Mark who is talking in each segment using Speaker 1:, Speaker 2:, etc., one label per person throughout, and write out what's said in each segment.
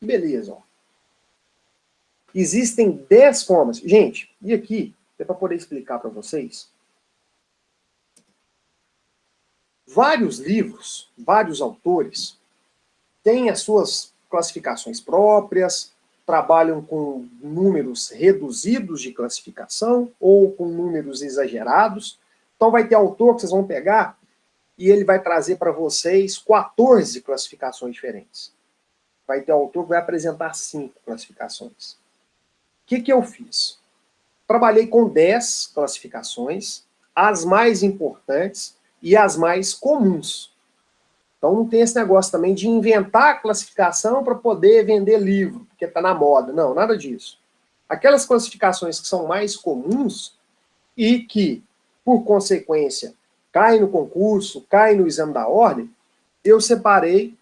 Speaker 1: beleza, ó. Existem 10 formas. Gente, e aqui, é para poder explicar para vocês, vários livros, vários autores, têm as suas classificações próprias, trabalham com números reduzidos de classificação ou com números exagerados. Então vai ter autor que vocês vão pegar e ele vai trazer para vocês 14 classificações diferentes. Vai ter autor que vai apresentar 5 classificações. O que eu fiz? Trabalhei com 10 classificações, as mais importantes e as mais comuns. Então não tem esse negócio também de inventar a classificação para poder vender livro, porque está na moda. Não, nada disso. Aquelas classificações que são mais comuns e que, por consequência, caem no concurso, caem no exame da ordem, eu separei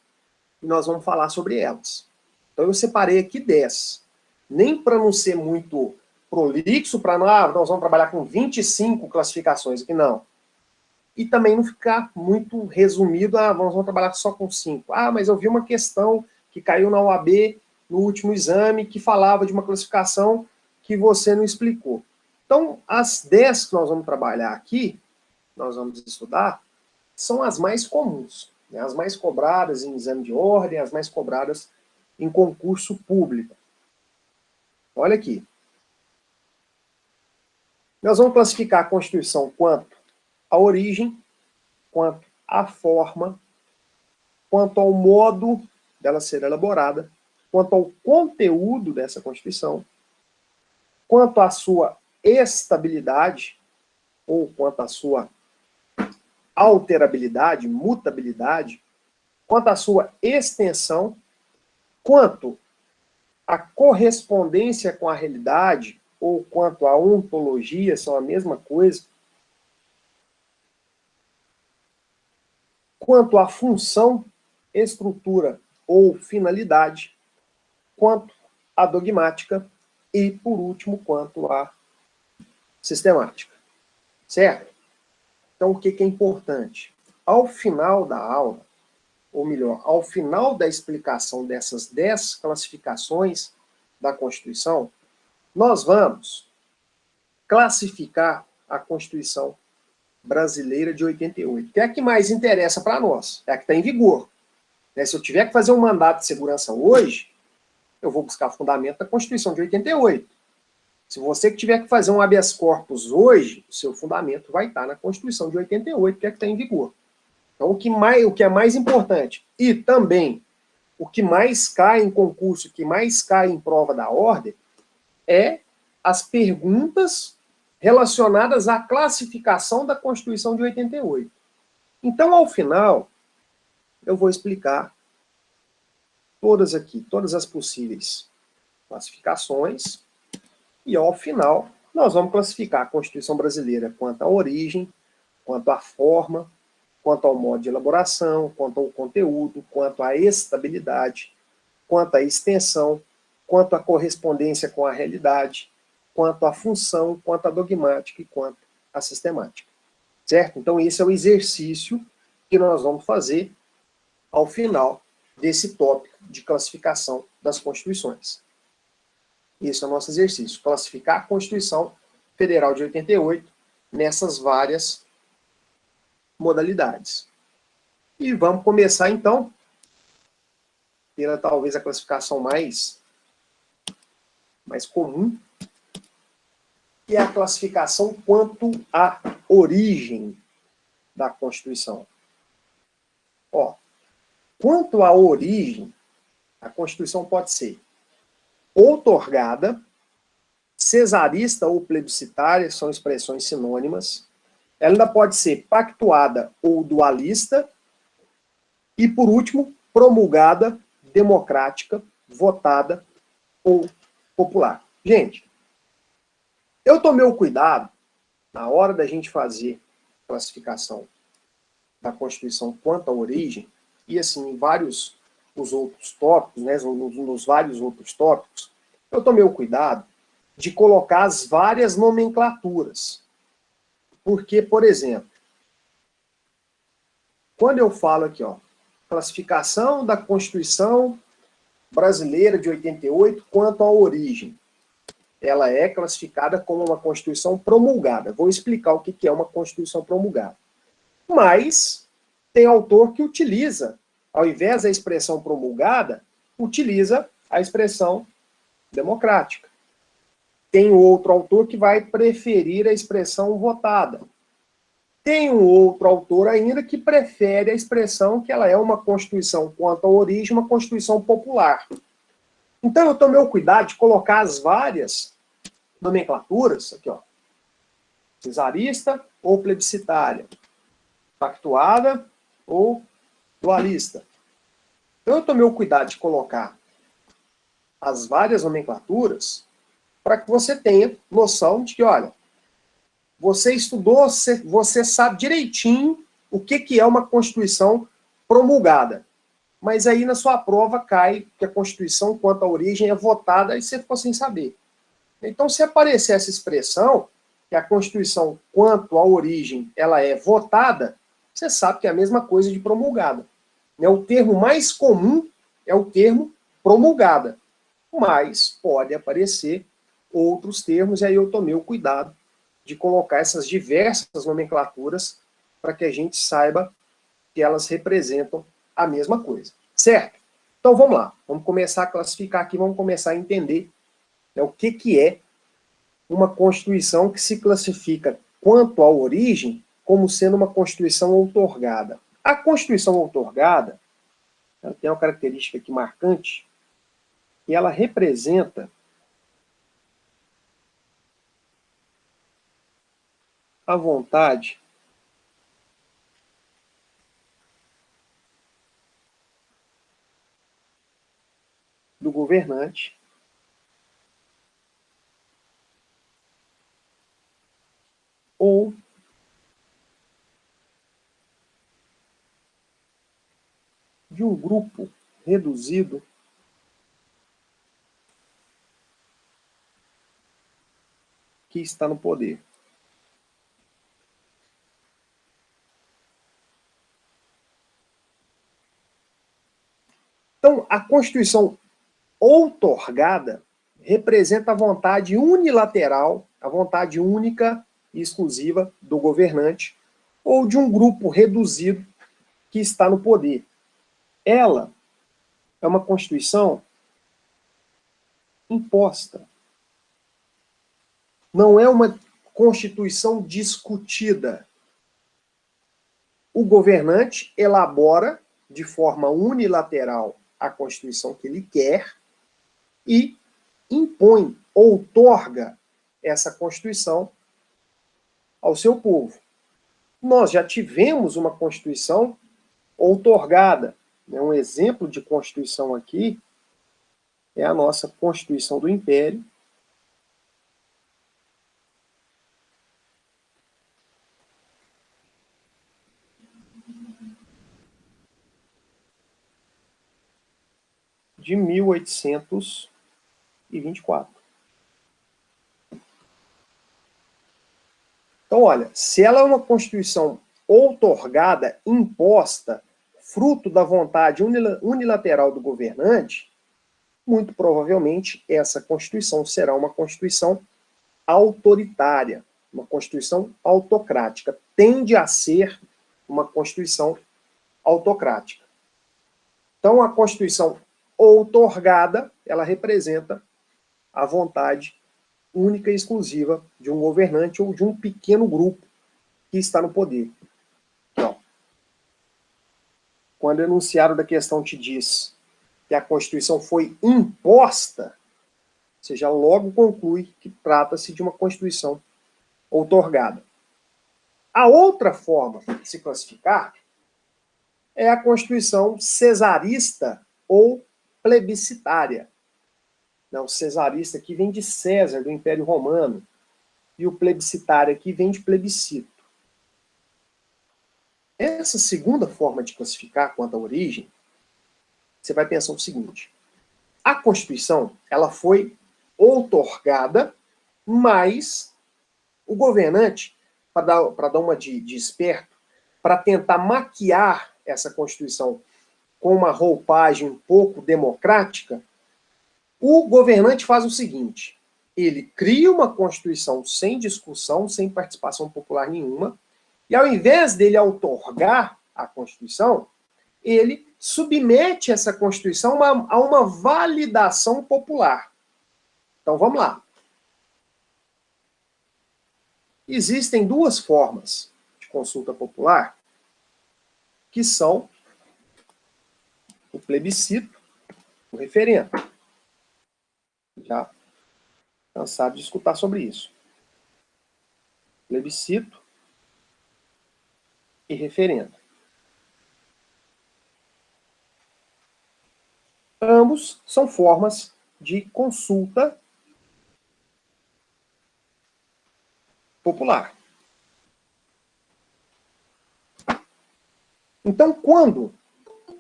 Speaker 1: e nós vamos falar sobre elas. Então eu separei aqui 10. Nem para não ser muito prolixo, para nós vamos trabalhar com 25 classificações aqui, não. E também não ficar muito resumido, vamos trabalhar só com 5. Mas eu vi uma questão que caiu na OAB no último exame que falava de uma classificação que você não explicou. Então, as 10 que nós vamos trabalhar aqui, nós vamos estudar, são as mais comuns, né? As mais cobradas em exame de ordem, as mais cobradas em concurso público. Olha aqui. Nós vamos classificar a Constituição quanto à origem, quanto à forma, quanto ao modo dela ser elaborada, quanto ao conteúdo dessa Constituição, quanto à sua estabilidade, ou quanto à sua alterabilidade, mutabilidade, quanto à sua extensão, quanto à correspondência com a realidade, ou quanto à ontologia, são a mesma coisa, quanto à função, estrutura ou finalidade, quanto à dogmática e, por último, quanto à sistemática. Certo? Então, o que é importante? Ao final da aula, ou melhor, ao final da explicação dessas 10 classificações da Constituição, nós vamos classificar a Constituição brasileira de 88, que é a que mais interessa para nós, é a que está em vigor. Se eu tiver que fazer um mandato de segurança hoje, eu vou buscar fundamento da Constituição de 88. Se você que tiver que fazer um habeas corpus hoje, o seu fundamento vai estar na Constituição de 88, que é a que está em vigor. Então, o que é mais importante, e também o que mais cai em concurso, o que mais cai em prova da ordem, é as perguntas relacionadas à classificação da Constituição de 88. Então, ao final, eu vou explicar todas as possíveis classificações, e ao final, nós vamos classificar a Constituição brasileira quanto à origem, quanto à forma, quanto ao modo de elaboração, quanto ao conteúdo, quanto à estabilidade, quanto à extensão, quanto à correspondência com a realidade, quanto à função, quanto à dogmática e quanto à sistemática. Certo? Então, esse é o exercício que nós vamos fazer ao final desse tópico de classificação das constituições. Esse é o nosso exercício, classificar a Constituição Federal de 88 nessas várias modalidades. E vamos começar, então, pela talvez a classificação mais comum, que é a classificação quanto à origem da Constituição. Quanto à origem, a Constituição pode ser outorgada, cesarista ou plebiscitária, são expressões sinônimas. Ela ainda pode ser pactuada ou dualista. E, por último, promulgada, democrática, votada ou popular. Gente, eu tomei o cuidado, na hora da gente fazer a classificação da Constituição quanto à origem, e assim, em vários os outros tópicos, né, nos vários outros tópicos, eu tomei o cuidado de colocar as várias nomenclaturas. Porque, por exemplo, quando eu falo aqui, classificação da Constituição Brasileira de 88, quanto à origem, ela é classificada como uma Constituição promulgada. Vou explicar o que é uma Constituição promulgada. Mas tem autor que utiliza, ao invés da expressão promulgada, utiliza a expressão democrática. Tem outro autor que vai preferir a expressão votada. Tem um outro autor ainda que prefere a expressão que ela é uma Constituição, quanto à origem, uma Constituição popular. Então eu tomei o cuidado de colocar as várias nomenclaturas, aqui ó, cesarista ou plebiscitária, pactuada ou dualista. Então eu tomei o cuidado de colocar as várias nomenclaturas para que você tenha noção de que, olha, você estudou, você sabe direitinho o que é uma Constituição promulgada. Mas aí na sua prova cai que a Constituição, quanto à origem, é votada e você ficou sem saber. Então, se aparecer essa expressão, que a Constituição, quanto à origem, ela é votada, você sabe que é a mesma coisa de promulgada. O termo mais comum é o termo promulgada, mas pode aparecer outros termos, e aí eu tomei o cuidado de colocar essas diversas nomenclaturas para que a gente saiba que elas representam a mesma coisa, certo? Então vamos lá, vamos começar a classificar aqui, vamos começar a entender, né, o que é uma Constituição que se classifica quanto à origem como sendo uma Constituição outorgada. A Constituição outorgada, ela tem uma característica aqui marcante, e ela representa a vontade do governante ou de um grupo reduzido que está no poder. Então, a Constituição outorgada representa a vontade unilateral, a vontade única e exclusiva do governante ou de um grupo reduzido que está no poder. Ela é uma Constituição imposta. Não é uma Constituição discutida. O governante elabora de forma unilateral a Constituição que ele quer e impõe, outorga essa Constituição ao seu povo. Nós já tivemos uma Constituição outorgada. Um exemplo de Constituição aqui é a nossa Constituição do Império, de 1824. Então, olha, se ela é uma Constituição outorgada, imposta, fruto da vontade unilateral do governante, muito provavelmente essa Constituição será uma Constituição autoritária, uma Constituição autocrática. Tende a ser uma Constituição autocrática. Então, a Constituição outorgada, ela representa a vontade única e exclusiva de um governante ou de um pequeno grupo que está no poder. Então, quando o enunciado da questão te diz que a Constituição foi imposta, você já logo conclui que trata-se de uma Constituição outorgada. A outra forma de se classificar é a Constituição cesarista ou plebiscitária. O cesarista aqui vem de César, do Império Romano, e o plebiscitário aqui vem de plebiscito. Essa segunda forma de classificar quanto à origem, você vai pensar o seguinte: a Constituição, ela foi outorgada, mas o governante, para dar uma de esperto, para tentar maquiar essa Constituição com uma roupagem um pouco democrática, o governante faz o seguinte: ele cria uma Constituição sem discussão, sem participação popular nenhuma, e ao invés dele outorgar a Constituição, ele submete essa Constituição a uma validação popular. Então vamos lá. Existem duas formas de consulta popular, que são o plebiscito, o referendo. Já cansado de escutar sobre isso. Plebiscito e referendo. Ambos são formas de consulta popular. Então, quando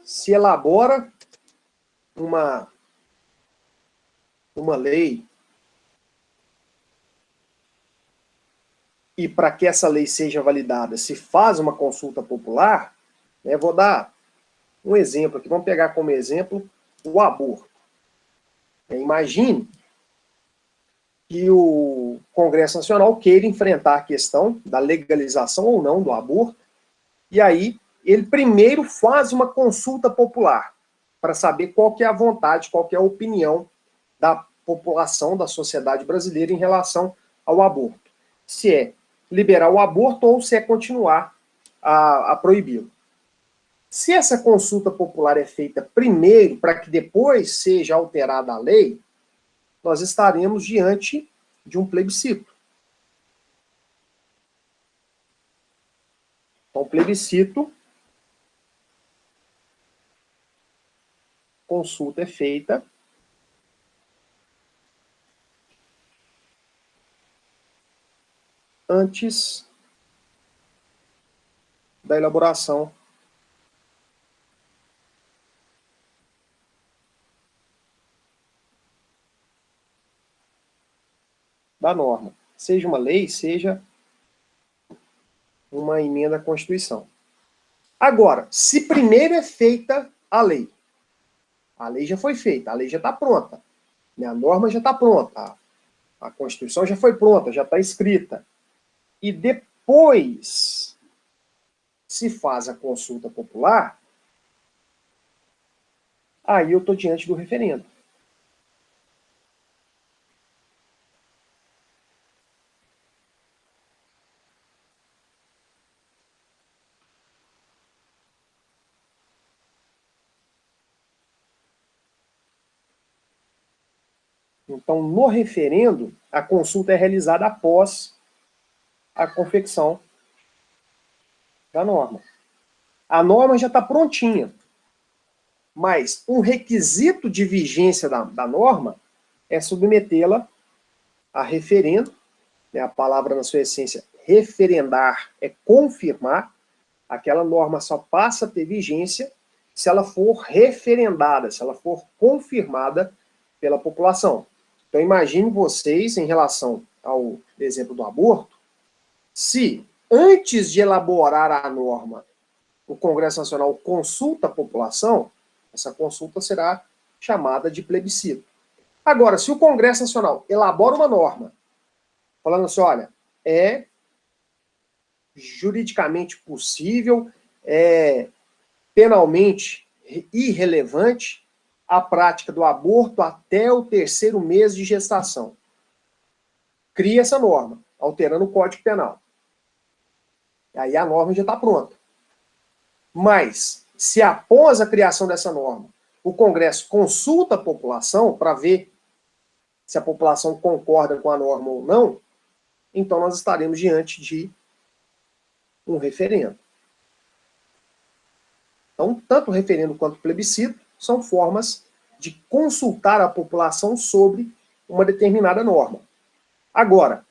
Speaker 1: se elabora uma lei, e para que essa lei seja validada, se faz uma consulta popular, né, vou dar um exemplo aqui, vamos pegar como exemplo o aborto. Imagine que o Congresso Nacional queira enfrentar a questão da legalização ou não do aborto, e aí ele primeiro faz uma consulta popular para saber qual que é a vontade, qual que é a opinião da população, da sociedade brasileira em relação ao aborto. Se é liberar o aborto ou se é continuar a proibi-lo. Se essa consulta popular é feita primeiro, para que depois seja alterada a lei, nós estaremos diante de um plebiscito. Então, o plebiscito, consulta é feita antes da elaboração da norma. Seja uma lei, seja uma emenda à Constituição. Agora, se primeiro é feita a lei já foi feita, a lei já está pronta, a norma já está pronta, a Constituição já foi pronta, já está escrita, e depois se faz a consulta popular, aí eu estou diante do referendo. Então, no referendo, a consulta é realizada após a confecção da norma. A norma já está prontinha, mas um requisito de vigência da norma é submetê-la a referendo, né, a palavra na sua essência, referendar, é confirmar. Aquela norma só passa a ter vigência se ela for referendada, se ela for confirmada pela população. Então imagine vocês, em relação ao exemplo do aborto, se antes de elaborar a norma, o Congresso Nacional consulta a população, essa consulta será chamada de plebiscito. Agora, se o Congresso Nacional elabora uma norma, falando assim, olha, é juridicamente possível, é penalmente irrelevante a prática do aborto até o 3º mês de gestação. Cria essa norma, alterando o Código Penal. Aí a norma já está pronta. Mas, se após a criação dessa norma, o Congresso consulta a população para ver se a população concorda com a norma ou não, então nós estaremos diante de um referendo. Então, tanto o referendo quanto o plebiscito são formas de consultar a população sobre uma determinada norma. Agora,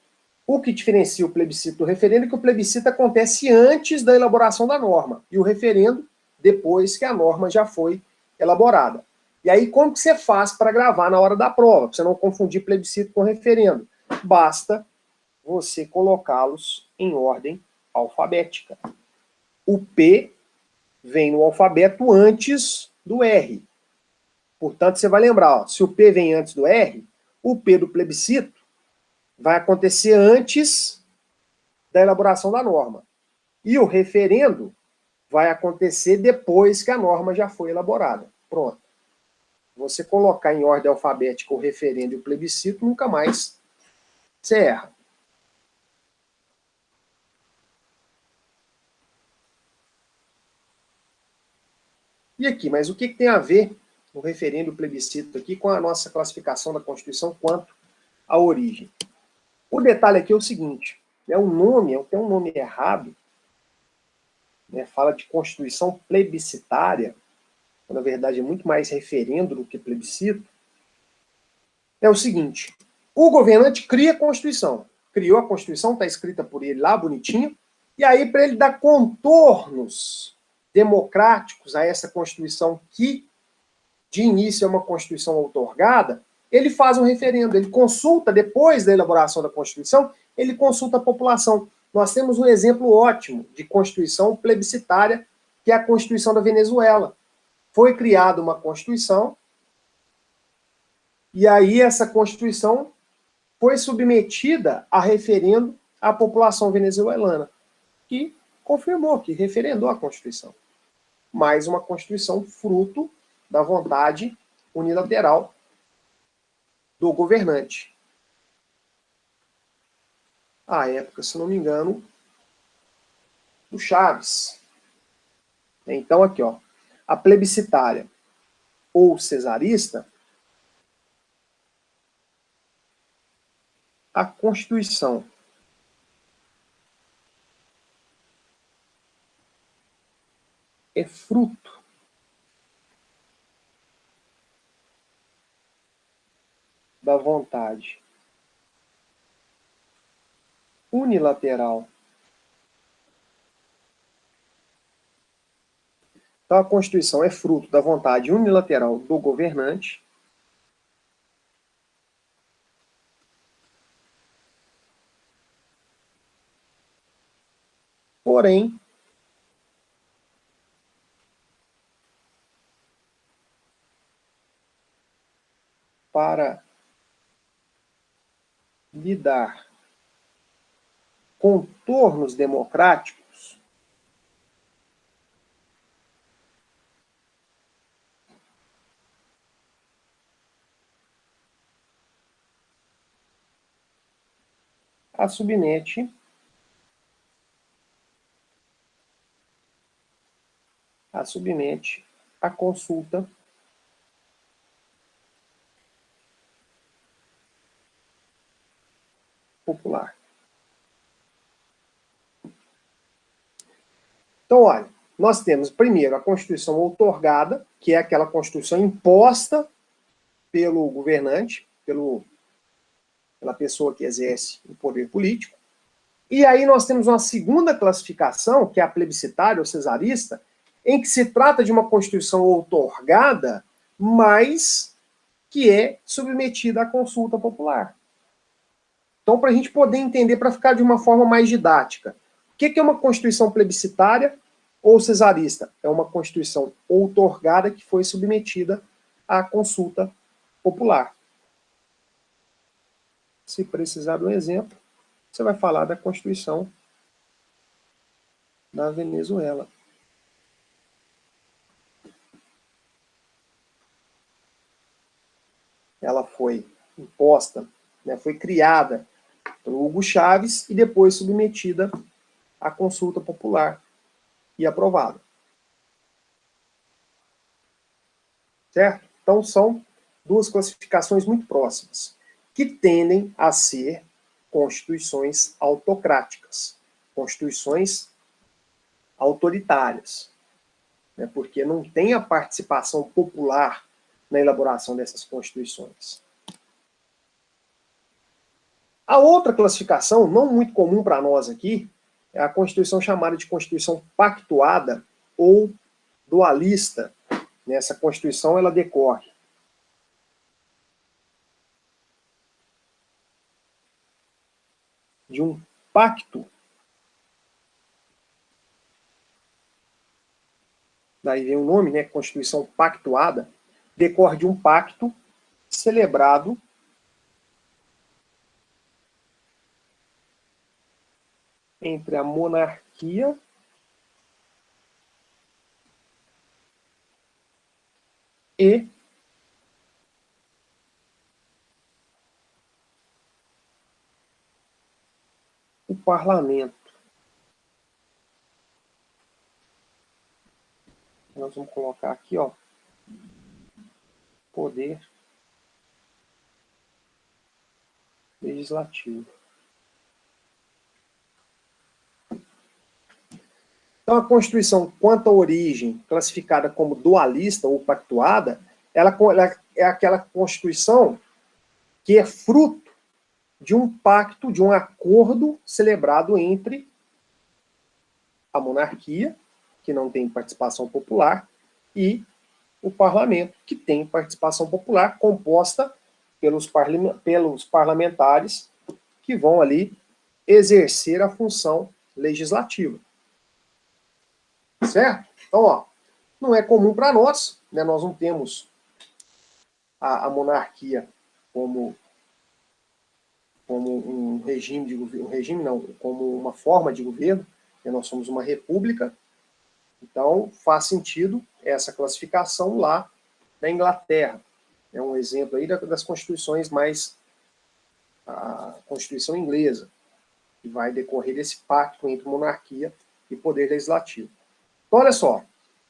Speaker 1: o que diferencia o plebiscito do referendo é que o plebiscito acontece antes da elaboração da norma e o referendo depois que a norma já foi elaborada. E aí, como que você faz para gravar na hora da prova? Para você não confundir plebiscito com referendo. Basta você colocá-los em ordem alfabética. O P vem no alfabeto antes do R. Portanto, você vai lembrar, ó, se o P vem antes do R, o P do plebiscito vai acontecer antes da elaboração da norma. E o referendo vai acontecer depois que a norma já foi elaborada. Pronto. Você colocar em ordem alfabética o referendo e o plebiscito, nunca mais você erra. E aqui, mas o que tem a ver o referendo e o plebiscito aqui com a nossa classificação da Constituição quanto à origem? O detalhe aqui é o seguinte, tem um nome errado, né, fala de Constituição plebiscitária, na verdade é muito mais referendo do que plebiscito. É o seguinte, o governante cria a Constituição, criou a Constituição, está escrita por ele lá, bonitinho, e aí para ele dar contornos democráticos a essa Constituição que, de início, é uma Constituição outorgada, ele faz um referendo, ele consulta, depois da elaboração da Constituição, ele consulta a população. Nós temos um exemplo ótimo de Constituição plebiscitária, que é a Constituição da Venezuela. Foi criada uma Constituição, e aí essa Constituição foi submetida a referendo à população venezuelana, que confirmou, que referendou a Constituição. Mais uma Constituição fruto da vontade unilateral do governante. À época, se não me engano, do Chaves. Então, aqui, ó, a plebiscitária ou cesarista, a Constituição é fruto da vontade unilateral. Então, a Constituição é fruto da vontade unilateral do governante, porém, para lhe dar contornos democráticos, a submete à consulta popular. Então, olha, nós temos primeiro a Constituição outorgada, que é aquela Constituição imposta pelo governante, pela pessoa que exerce o poder político. E aí nós temos uma segunda classificação, que é a plebiscitária ou cesarista, em que se trata de uma Constituição outorgada, mas que é submetida à consulta popular. Então, para a gente poder entender, para ficar de uma forma mais didática, o que é uma Constituição plebiscitária ou cesarista? É uma Constituição outorgada que foi submetida à consulta popular. Se precisar de um exemplo, você vai falar da Constituição da Venezuela. Ela foi imposta, né, foi criada pelo Hugo Chávez e depois submetida à consulta popular e aprovada. Certo? Então são duas classificações muito próximas, que tendem a ser constituições autocráticas, constituições autoritárias, né, porque não tem a participação popular na elaboração dessas constituições. A outra classificação, não muito comum para nós aqui, é a Constituição chamada de Constituição pactuada ou dualista. Essa Constituição ela decorre de um pacto daí vem o nome, né, Constituição Pactuada, decorre de um pacto celebrado entre a monarquia e o parlamento. Nós vamos colocar aqui, ó, poder legislativo. Então, a Constituição, quanto à origem, classificada como dualista ou pactuada, ela é aquela Constituição que é fruto de um pacto, de um acordo celebrado entre a monarquia, que não tem participação popular, e o parlamento, que tem participação popular, composta pelos parlamentares que vão ali exercer a função legislativa. Certo? Então, ó, não é comum para nós, né? Nós não temos a monarquia como um regime de governo, como uma forma de governo, né? Nós somos uma república, então faz sentido essa classificação lá na Inglaterra. É um exemplo aí das constituições mais... a Constituição inglesa, que vai decorrer desse pacto entre monarquia e poder legislativo. Então, olha só,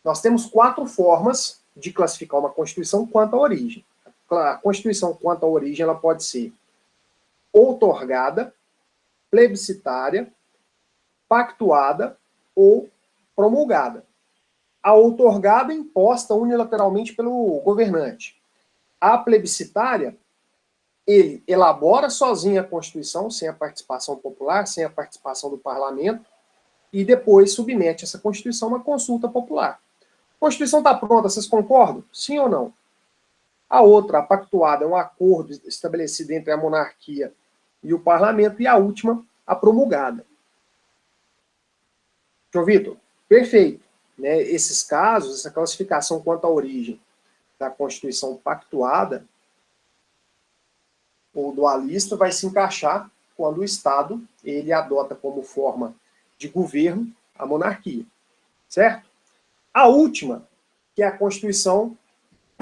Speaker 1: nós temos 4 formas de classificar uma Constituição quanto à origem. A Constituição quanto à origem ela pode ser outorgada, plebiscitária, pactuada ou promulgada. A outorgada é imposta unilateralmente pelo governante. A plebiscitária, ele elabora sozinho a Constituição, sem a participação popular, sem a participação do parlamento, e depois submete essa Constituição a uma consulta popular. A Constituição está pronta, vocês concordam? Sim ou não? A outra, a pactuada, é um acordo estabelecido entre a monarquia e o parlamento, e a última, a promulgada. João Vitor, perfeito. Né? Esses casos, essa classificação quanto à origem da Constituição pactuada ou dualista vai se encaixar quando o Estado ele adota como forma de governo a monarquia, certo? A última, que é a Constituição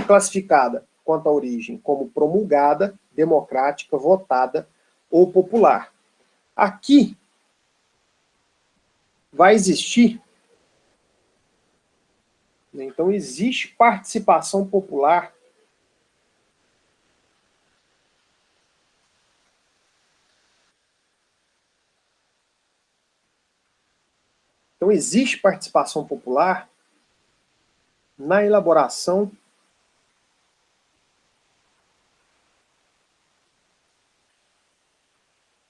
Speaker 1: classificada quanto à origem como promulgada, democrática, votada ou popular. Aqui vai existir, né, então existe participação popular na elaboração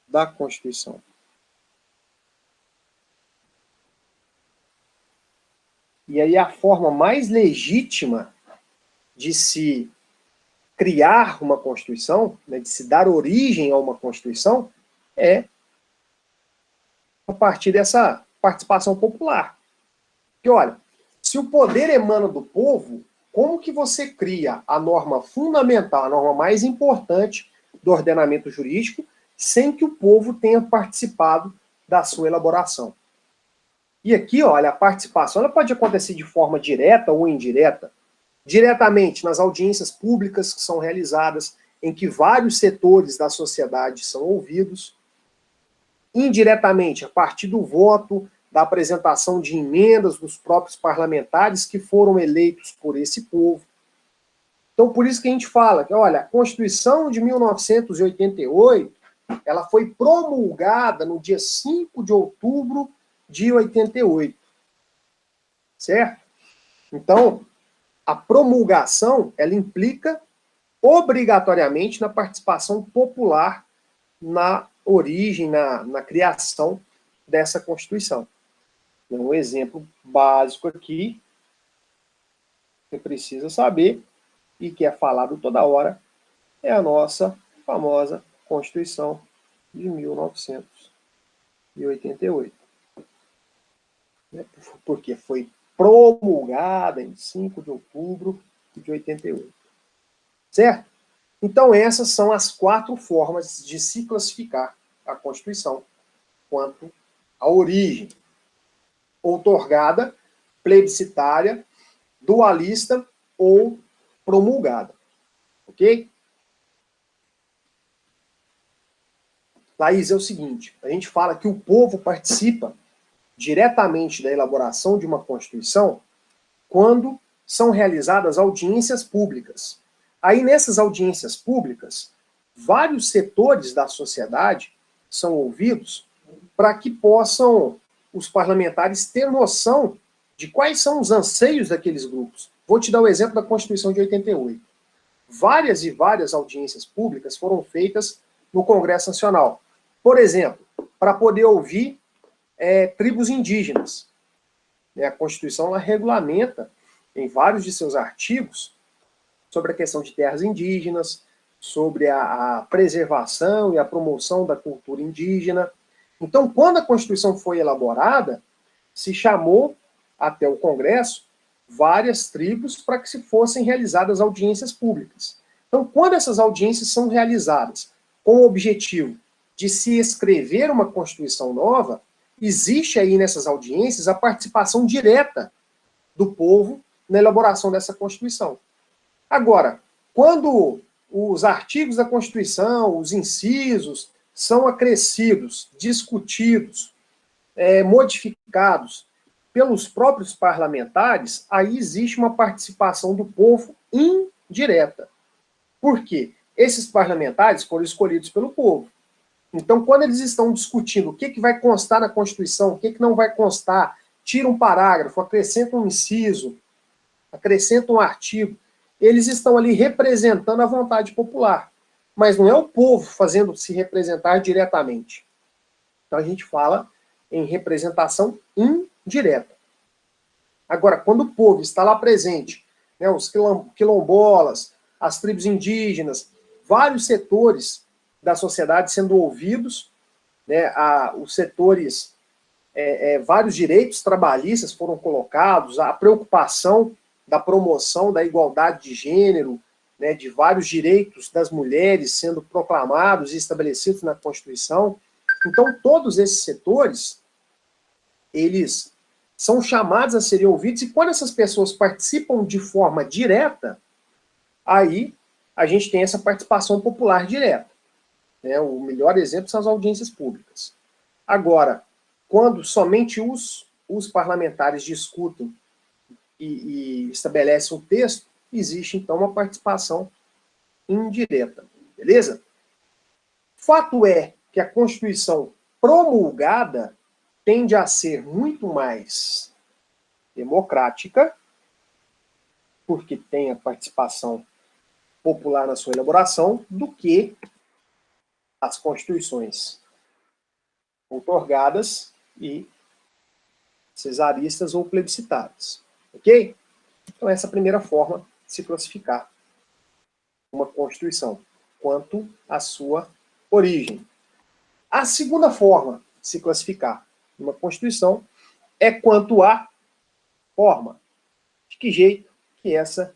Speaker 1: da Constituição. E aí a forma mais legítima de se criar uma Constituição, né, de se dar origem a uma Constituição, é a partir dessa participação popular. Porque, olha, se o poder emana do povo, como que você cria a norma fundamental, a norma mais importante do ordenamento jurídico, sem que o povo tenha participado da sua elaboração? E aqui, olha, a participação ela pode acontecer de forma direta ou indireta. Diretamente nas audiências públicas que são realizadas, em que vários setores da sociedade são ouvidos. Indiretamente, a partir do voto, da apresentação de emendas dos próprios parlamentares que foram eleitos por esse povo. Então, por isso que a gente fala que, olha, a Constituição de 1988, ela foi promulgada no dia 5 de outubro de 88. Certo? Então, a promulgação, ela implica obrigatoriamente na participação popular na origem, na criação dessa Constituição. Um exemplo básico aqui, que você precisa saber, e que é falado toda hora, é a nossa famosa Constituição de 1988. Porque foi promulgada em 5 de outubro de 88. Certo? Então, essas são as 4 formas de se classificar a Constituição quanto à origem: outorgada, plebiscitária, dualista ou promulgada. Ok? Laís, é o seguinte, a gente fala que o povo participa diretamente da elaboração de uma Constituição quando são realizadas audiências públicas. Aí, nessas audiências públicas, vários setores da sociedade são ouvidos para que possam os parlamentares ter noção de quais são os anseios daqueles grupos. Vou te dar o exemplo da Constituição de 88. Várias e várias audiências públicas foram feitas no Congresso Nacional. Por exemplo, para poder ouvir tribos indígenas. A Constituição ela regulamenta, em vários de seus artigos, sobre a questão de terras indígenas, sobre a preservação e a promoção da cultura indígena. Então, quando a Constituição foi elaborada, se chamou até o Congresso várias tribos para que se fossem realizadas audiências públicas. Então, quando essas audiências são realizadas com o objetivo de se escrever uma Constituição nova, existe aí nessas audiências a participação direta do povo na elaboração dessa Constituição. Agora, quando os artigos da Constituição, os incisos, são acrescidos, discutidos, modificados pelos próprios parlamentares, aí existe uma participação do povo indireta. Por quê? Esses parlamentares foram escolhidos pelo povo. Então, quando eles estão discutindo o que vai constar na Constituição, o que não vai constar, tira um parágrafo, acrescenta um inciso, acrescenta um artigo, eles estão ali representando a vontade popular. Mas não é o povo fazendo se representar diretamente. Então, a gente fala em representação indireta. Agora, quando o povo está lá presente, né, os quilombolas, as tribos indígenas, vários setores da sociedade sendo ouvidos, né, os setores, vários direitos trabalhistas foram colocados, a preocupação da promoção da igualdade de gênero, né, de vários direitos das mulheres sendo proclamados e estabelecidos na Constituição. Então, todos esses setores, eles são chamados a serem ouvidos, e quando essas pessoas participam de forma direta, aí a gente tem essa participação popular direta. O melhor exemplo são as audiências públicas. Agora, quando somente os parlamentares discutem e estabelecem um texto, existe, então, uma participação indireta. Beleza? Fato é que a Constituição promulgada tende a ser muito mais democrática, porque tem a participação popular na sua elaboração, do que as constituições outorgadas e cesaristas ou plebiscitárias. Ok? Então, essa é a primeira forma de se classificar uma Constituição, quanto à sua origem. A segunda forma de se classificar uma Constituição é quanto à forma. De que jeito que essa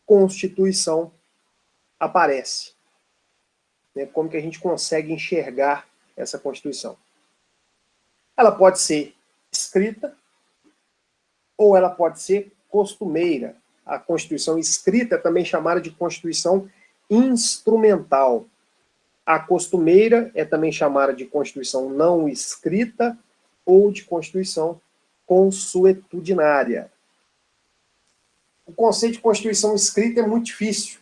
Speaker 1: Constituição aparece? Como que a gente consegue enxergar essa Constituição? Ela pode ser escrita ou ela pode ser costumeira. A Constituição escrita é também chamada de Constituição instrumental. A costumeira é também chamada de Constituição não escrita ou de Constituição consuetudinária. O conceito de Constituição escrita é muito difícil.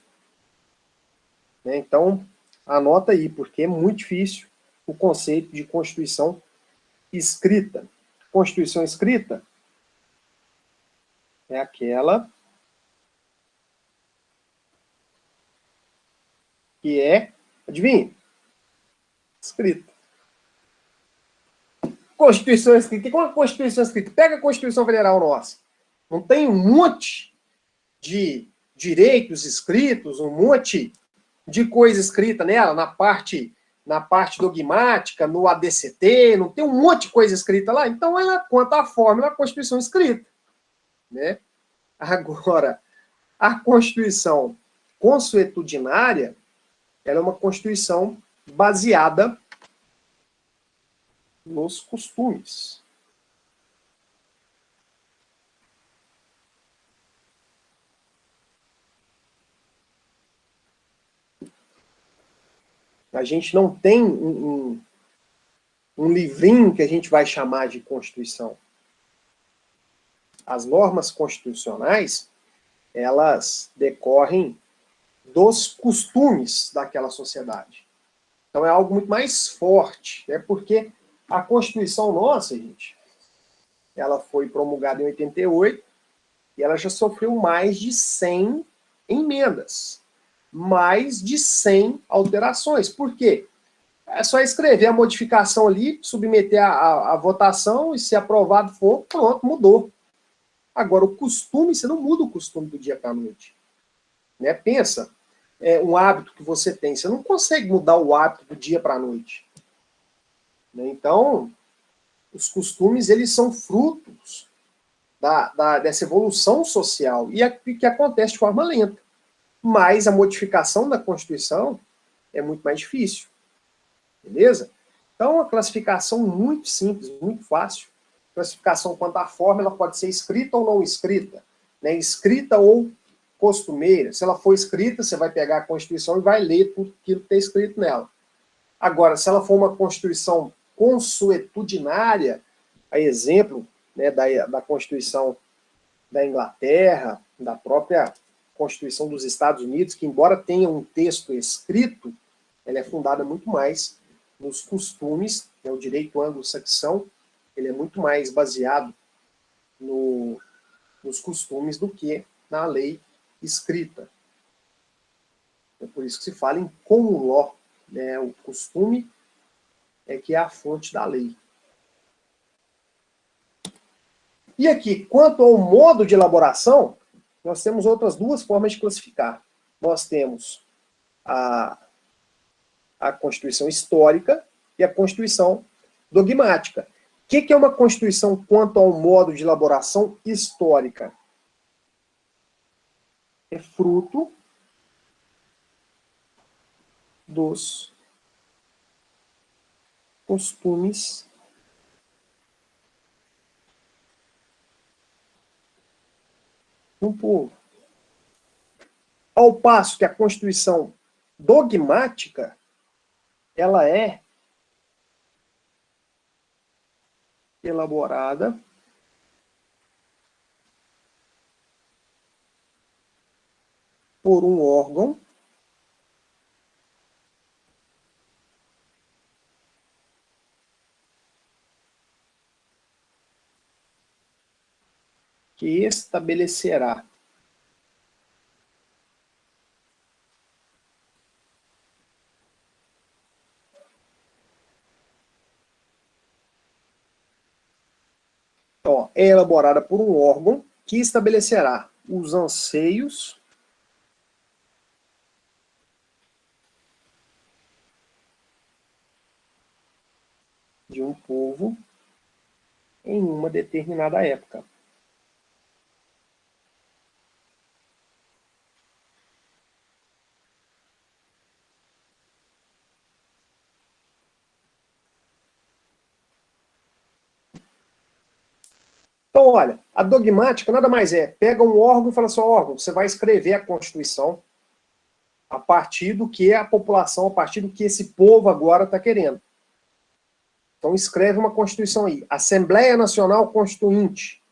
Speaker 1: Então, anota aí, porque é muito difícil o conceito de Constituição escrita. Constituição escrita é aquela que é, adivinha? Escrita. Constituição escrita. O que é uma Constituição escrita? Pega a Constituição Federal nossa. Não tem um monte de direitos escritos, um monte de coisa escrita nela, na parte dogmática, no ADCT, não tem um monte de coisa escrita lá? Então, ela, quanto à forma, é uma Constituição escrita. né? Agora, a Constituição consuetudinária, ela é uma Constituição baseada nos costumes. A gente não tem um livrinho que a gente vai chamar de Constituição. As normas constitucionais, elas decorrem dos costumes daquela sociedade. Então é algo muito mais forte, né? Porque a Constituição nossa, gente, ela foi promulgada em 88 e ela já sofreu mais de 100 emendas, mais de 100 alterações. Por quê? É só escrever a modificação ali, submeter a votação e se aprovado for, pronto, mudou. Agora, o costume, você não muda o costume do dia para a noite. Né? Pensa, um hábito que você tem, você não consegue mudar o hábito do dia para a noite. Né? Então, os costumes, eles são frutos dessa evolução social e que acontece de forma lenta. Mas a modificação da Constituição é muito mais difícil. Beleza? Então, uma classificação muito simples, muito fácil. Classificação quanto à forma, ela pode ser escrita ou não escrita. Né? Escrita ou costumeira. Se ela for escrita, você vai pegar a Constituição e vai ler tudo aquilo que está escrito nela. Agora, se ela for uma Constituição consuetudinária, a exemplo, né, da Constituição da Inglaterra, da própria Constituição dos Estados Unidos, que embora tenha um texto escrito, ela é fundada muito mais nos costumes, né, o direito anglo-saxão, ele é muito mais baseado nos costumes do que na lei escrita. É por isso que se fala em common law, né, o costume é que é a fonte da lei. E aqui, quanto ao modo de elaboração, nós temos outras duas formas de classificar. Nós temos a Constituição histórica e a Constituição dogmática. O que é uma Constituição quanto ao modo de elaboração histórica? É fruto dos costumes do povo. Ao passo que a Constituição dogmática, ela é elaborada por um órgão que estabelecerá é elaborada por um órgão que estabelecerá os anseios de um povo em uma determinada época. Então, olha, a dogmática nada mais é, pega um órgão e fala assim, órgão, você vai escrever a Constituição a partir do que a população, a partir do que esse povo agora está querendo. Então escreve uma Constituição aí, Assembleia Nacional Constituinte.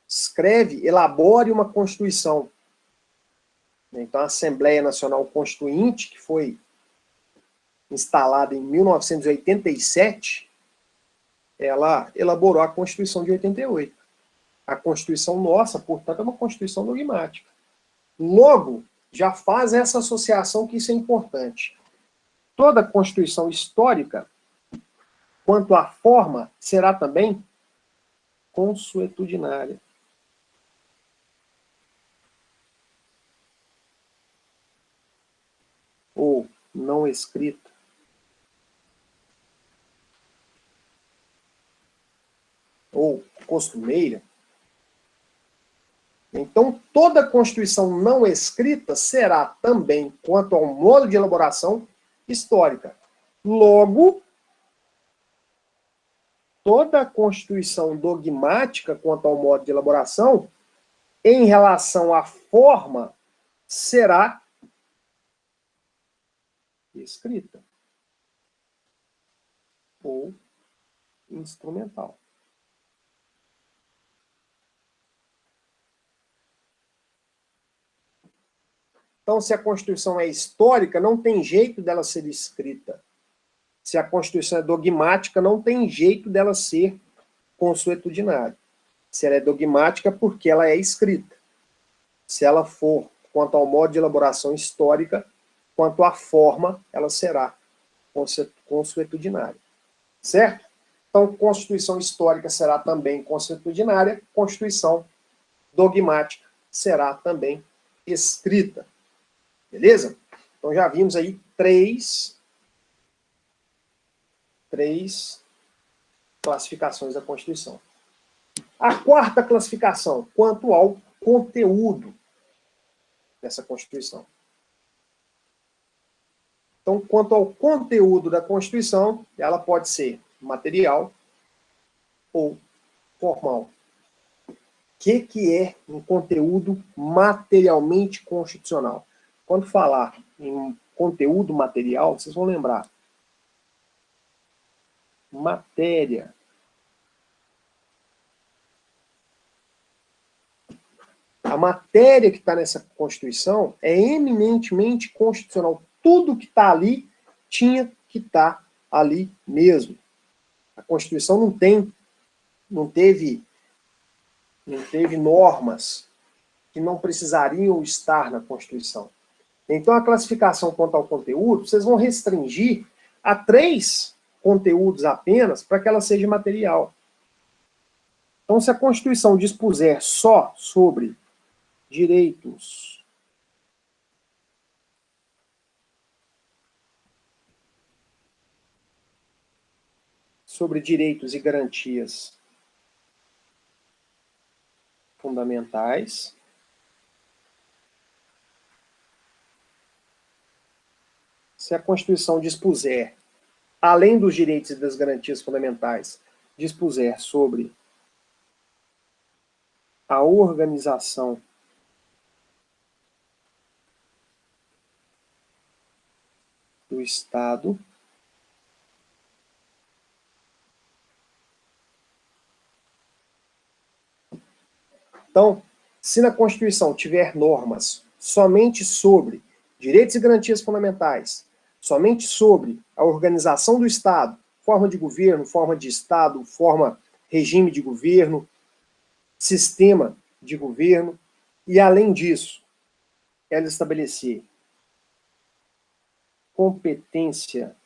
Speaker 1: Escreve, elabore uma Constituição. Então a Assembleia Nacional Constituinte, que foi instalada em 1987, ela elaborou a Constituição de 88. A Constituição nossa, portanto, é uma Constituição dogmática. Logo, já faz essa associação que isso é importante. Toda Constituição histórica, quanto à forma, será também consuetudinária. Ou não escrita. Ou costumeira. Então, toda Constituição não escrita será também, quanto ao modo de elaboração, histórica. Logo, toda Constituição dogmática, quanto ao modo de elaboração, em relação à forma, será escrita ou instrumental. Então, se a Constituição é histórica, não tem jeito dela ser escrita. Se a Constituição é dogmática, não tem jeito dela ser consuetudinária. Se ela é dogmática, porque ela é escrita. Se ela for, quanto ao modo de elaboração histórica, quanto à forma, ela será consuetudinária. Certo? Então, Constituição histórica será também consuetudinária, Constituição dogmática será também escrita. Beleza? Então já vimos aí três classificações da Constituição. A quarta classificação, quanto ao conteúdo dessa Constituição. Então, quanto ao conteúdo da Constituição, ela pode ser material ou formal. O que é um conteúdo materialmente constitucional? Quando falar em conteúdo material, vocês vão lembrar. Matéria. A matéria que está nessa Constituição é eminentemente constitucional. Tudo que está ali tinha que estar ali mesmo. A Constituição não teve normas que não precisariam estar na Constituição. Então, a classificação quanto ao conteúdo, vocês vão restringir a 3 conteúdos apenas para que ela seja material. Então, se a Constituição dispuser só sobre direitos e garantias fundamentais, se a Constituição dispuser, além dos direitos e das garantias fundamentais, dispuser sobre a organização do Estado, então, se na Constituição tiver normas somente sobre direitos e garantias fundamentais, somente sobre a organização do Estado, forma de governo, forma de Estado, regime de governo, sistema de governo, e além disso, ela estabelecer competência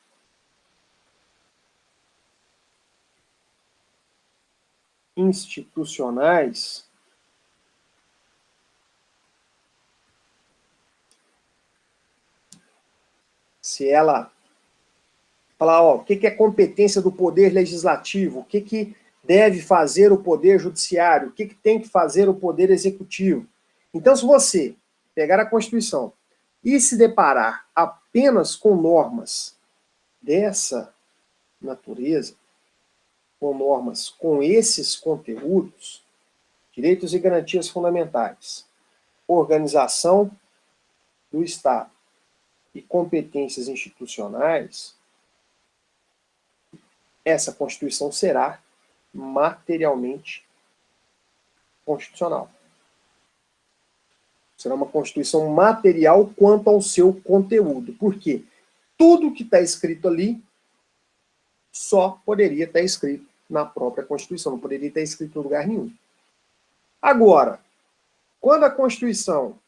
Speaker 1: institucionais, se ela falar, o que é competência do poder legislativo, o que deve fazer o poder judiciário, o que tem que fazer o poder executivo. Então, se você pegar a Constituição e se deparar apenas com normas dessa natureza, com normas com esses conteúdos, direitos e garantias fundamentais, organização do Estado e competências institucionais, essa Constituição será materialmente constitucional. Será uma Constituição material quanto ao seu conteúdo. Por quê? Tudo que está escrito ali só poderia estar escrito na própria Constituição, não poderia estar escrito em lugar nenhum. Agora, quando a Constituição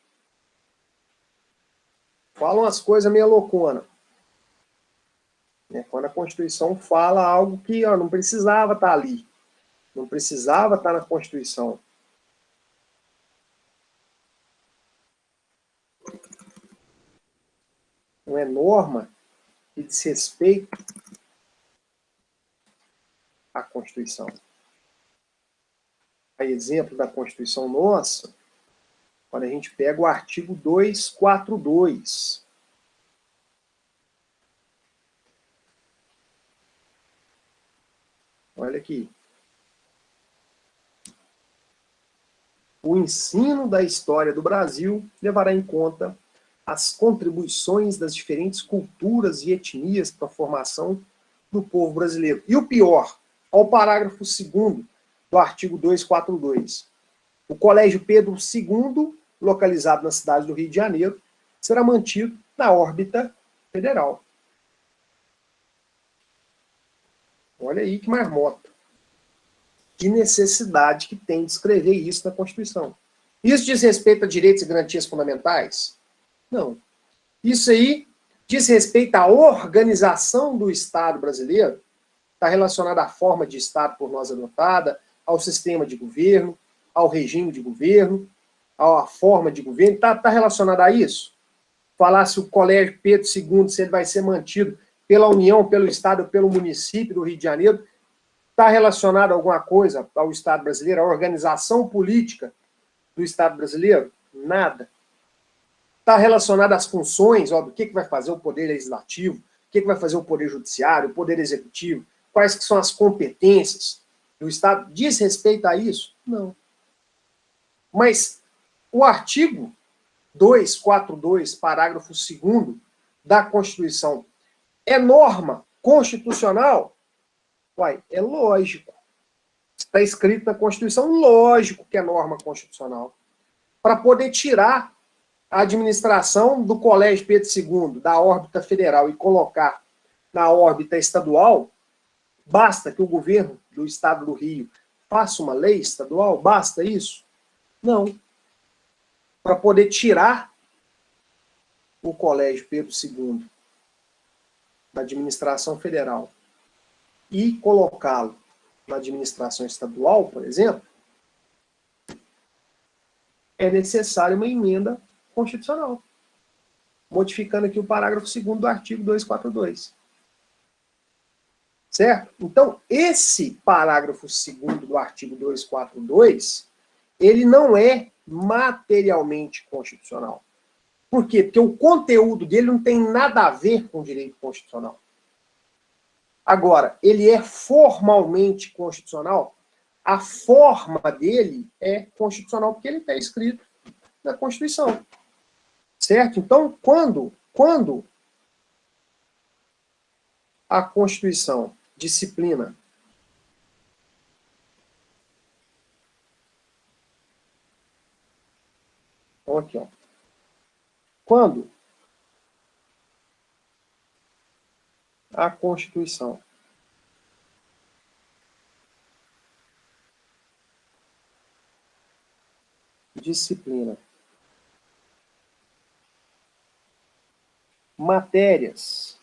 Speaker 1: fala umas coisas meio loucona, quando a Constituição fala algo que não precisava estar ali, não precisava estar na Constituição. Não é norma que diz respeito à Constituição. A exemplo da Constituição nossa, Quando a gente pega o artigo 242. Olha aqui. O ensino da história do Brasil levará em conta as contribuições das diferentes culturas e etnias para a formação do povo brasileiro. E o pior, ao parágrafo 2º do artigo 242. O Colégio Pedro II, localizado na cidade do Rio de Janeiro, será mantido na órbita federal. Olha aí que marmota. Que necessidade que tem de escrever isso na Constituição. Isso diz respeito a direitos e garantias fundamentais? Não. Isso aí diz respeito à organização do Estado brasileiro, está relacionado à forma de Estado por nós adotada, ao sistema de governo, ao regime de governo, à forma de governo, está relacionado a isso? Falar se o Colégio Pedro II, se ele vai ser mantido pela União, pelo Estado, pelo município do Rio de Janeiro, está relacionado a alguma coisa ao Estado brasileiro, à organização política do Estado brasileiro? Nada. Está relacionado às funções, ó, do que vai fazer o Poder Legislativo, o que vai fazer o Poder Judiciário, o Poder Executivo, quais que são as competências do Estado? Diz respeito a isso? Não. Mas o artigo 242, parágrafo 2º da Constituição, é norma constitucional? Uai, é lógico. Está escrito na Constituição, lógico que é norma constitucional. Para poder tirar a administração do Colégio Pedro II da órbita federal e colocar na órbita estadual, basta que o governo do Estado do Rio faça uma lei estadual? Basta isso? Não. Para poder tirar o Colégio Pedro II da administração federal e colocá-lo na administração estadual, por exemplo, é necessária uma emenda constitucional, modificando aqui o parágrafo 2º do artigo 242. Certo? Então, esse parágrafo 2º do artigo 242, ele não é materialmente constitucional. Por quê? Porque o conteúdo dele não tem nada a ver com o direito constitucional. Agora, ele é formalmente constitucional? A forma dele é constitucional, porque ele está escrito na Constituição. Certo? Então, quando a Constituição disciplina então, aqui, ó. Quando a Constituição disciplina matérias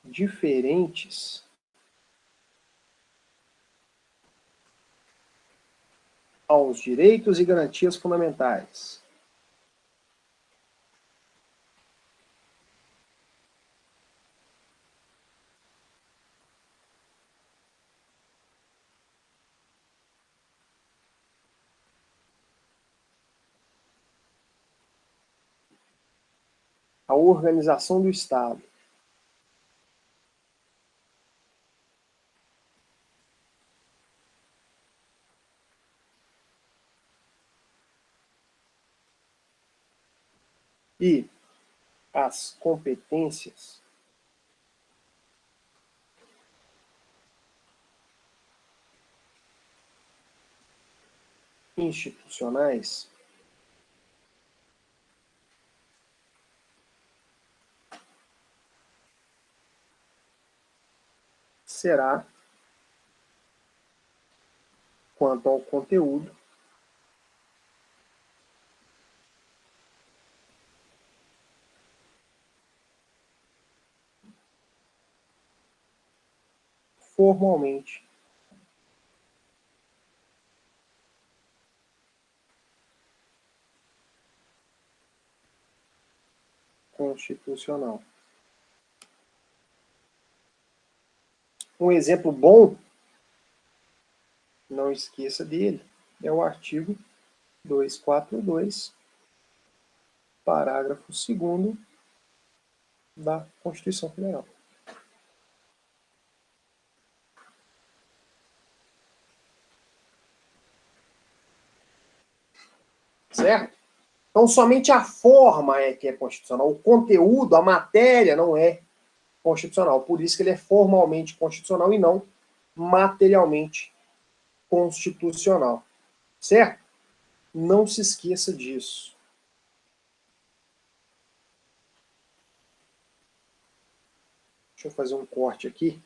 Speaker 1: diferentes aos direitos e garantias fundamentais, a organização do Estado, e as competências institucionais será, quanto ao conteúdo, formalmente constitucional. Um exemplo bom, não não esqueça dele, é o artigo 242, parágrafo 2º da Constituição Federal. Certo? Então, somente a forma é que é constitucional. O conteúdo, a matéria, não é constitucional. Por isso que ele é formalmente constitucional e não materialmente constitucional. Certo? Não se esqueça disso. Deixa eu fazer um corte aqui.